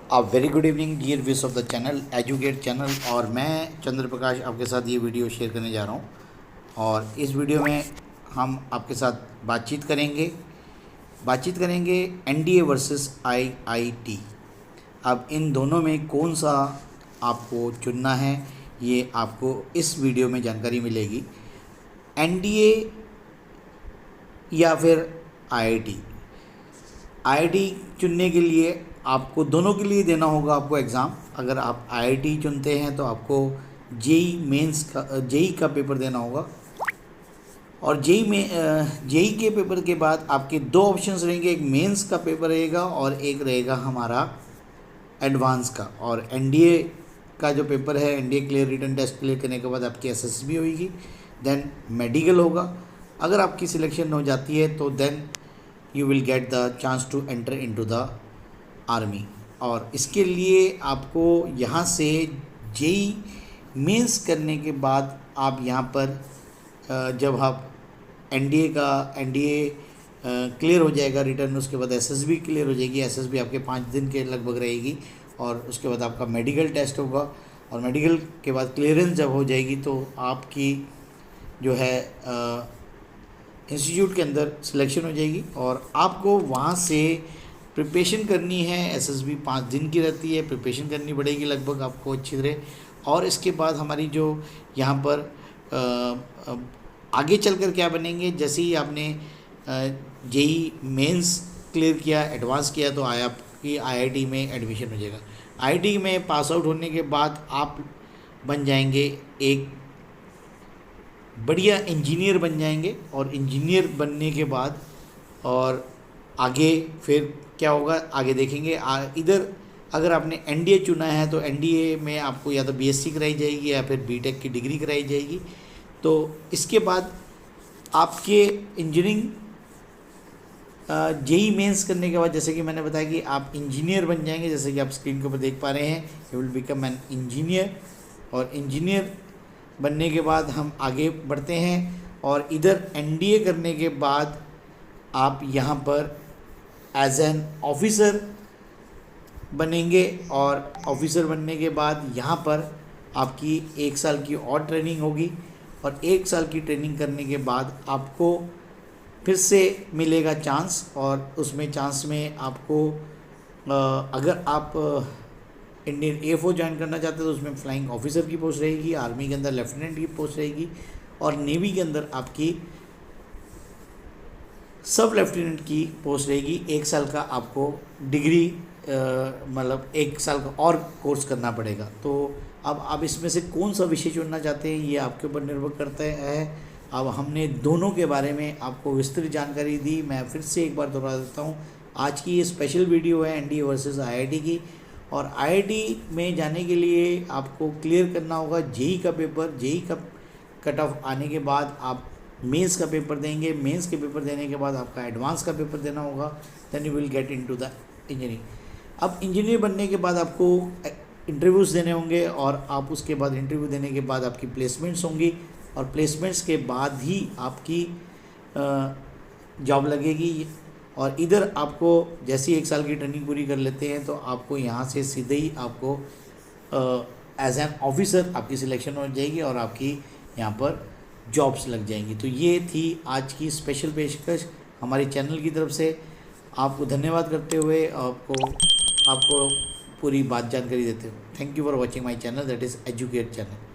A very good evening dear viewers of the channel educate channel. और मैं चंद्र प्रकाश आपके साथ ये वीडियो शेयर करने जा रहा हूँ। और इस वीडियो में हम आपके साथ बातचीत करेंगे एनडीए वर्सेस आईआईटी। अब इन दोनों में कौन सा आपको चुनना है, ये आपको इस वीडियो में जानकारी मिलेगी। एनडीए या फिर आईआईटी। आईआईटी चुनने के लिए आपको दोनों के लिए देना होगा आपको एग्ज़ाम। अगर आप आईआईटी चुनते हैं तो आपको जेई का पेपर देना होगा। और जेई के पेपर के बाद आपके दो ऑप्शंस रहेंगे, एक मेंस का पेपर रहेगा और एक रहेगा हमारा एडवांस का। और एनडीए का जो पेपर है, NDA clear written test clear करने के बाद आपकी एसएसबी होगी, देन मेडिकल होगा। अगर आपकी सिलेक्शन हो जाती है तो then you will get the chance to enter into the army. और इसके लिए आपको यहाँ से जेई मेंस करने के बाद आप यहाँ पर जब आप एनडीए क्लियर हो जाएगा रिटर्न, उसके बाद एसएसबी क्लियर हो जाएगी। एसएसबी आपके 5 दिन के लगभग रहेगी और उसके बाद आपका मेडिकल टेस्ट होगा। और मेडिकल के बाद क्लियरेंस जब हो जाएगी तो आपकी जो है इंस्टीट्यूट के अंदर सिलेक्शन हो जाएगी और आपको वहाँ से प्रिपरेशन करनी है। एसएसबी 5 दिन की रहती है, प्रिपरेशन करनी पड़ेगी लगभग आपको अच्छी तरह। और इसके बाद हमारी जो यहाँ पर आगे चलकर क्या बनेंगे, जैसे ही आपने जेई मेंस क्लियर किया, एडवांस किया, तो आपकी आईआईटी में एडमिशन हो जाएगा। आईआईटी में पास आउट होने के बाद आप बन जाएंगे एक बढ़िया इंजीनियर बन जाएंगे। और इंजीनियर बनने के बाद और आगे फिर क्या होगा आगे देखेंगे। इधर अगर आपने एनडीए चुना है तो एनडीए में आपको या तो बीएससी कराई जाएगी या फिर बीटेक की डिग्री कराई जाएगी। तो इसके बाद आपके इंजीनियरिंग जेई मेंस करने के बाद, जैसे कि मैंने बताया कि आप इंजीनियर बन जाएंगे, जैसे कि आप स्क्रीन के ऊपर देख पा रहे हैं, you will become an engineer. और इंजीनियर बनने के बाद हम आगे बढ़ते हैं और इधर एनडीए करने के बाद आप यहाँ पर एज एन ऑफिसर बनेंगे। और ऑफिसर बनने के बाद यहाँ पर आपकी 1 साल की और ट्रेनिंग होगी। और 1 साल की ट्रेनिंग करने के बाद आपको फिर से मिलेगा चांस। और उसमें चांस में आपको अगर आप इंडियन एयरफोर्स ज्वाइन करना चाहते हैं तो उसमें फ्लाइंग ऑफिसर की पोस्ट रहेगी, आर्मी के अंदर लेफ्टिनेंट की पोस्ट रहेगी और नेवी के अंदर आपकी सब लेफ्टिनेंट की पोस्ट रहेगी। 1 साल का आपको डिग्री मतलब 1 साल का और कोर्स करना पड़ेगा। तो अब आप इसमें से कौन सा विषय चुनना चाहते हैं ये आपके ऊपर निर्भर करता है। अब हमने दोनों के बारे में आपको विस्तृत जानकारी दी। मैं फिर से एक बार दोहरा देता हूँ, आज की ये स्पेशल वीडियो है एनडीए वर्सेस आईआईटी की। और आईआईटी में जाने के लिए आपको क्लियर करना होगा जेई का पेपर। जेई का कट ऑफ आने के बाद आप मेंस का पेपर देंगे। मेंस के पेपर देने के बाद आपका एडवांस का पेपर देना होगा, then you will get into the engineering. अब इंजीनियर बनने के बाद आपको इंटरव्यूज़ देने होंगे और आप उसके बाद इंटरव्यू देने के बाद आपकी प्लेसमेंट्स होंगी और प्लेसमेंट्स के बाद ही आपकी जॉब लगेगी। और इधर आपको जैसे 1 साल की ट्रेनिंग पूरी कर लेते हैं तो आपको यहाँ से सीधे ही आपको एज एन ऑफिसर आपकी सिलेक्शन हो जाएगी और आपकी यहाँ पर जॉब्स लग जाएंगी। तो ये थी आज की स्पेशल पेशकश हमारे चैनल की तरफ से। आपको धन्यवाद करते हुए आपको पूरी बात जानकारी देते हुए thank you for watching my channel, that is educate channel.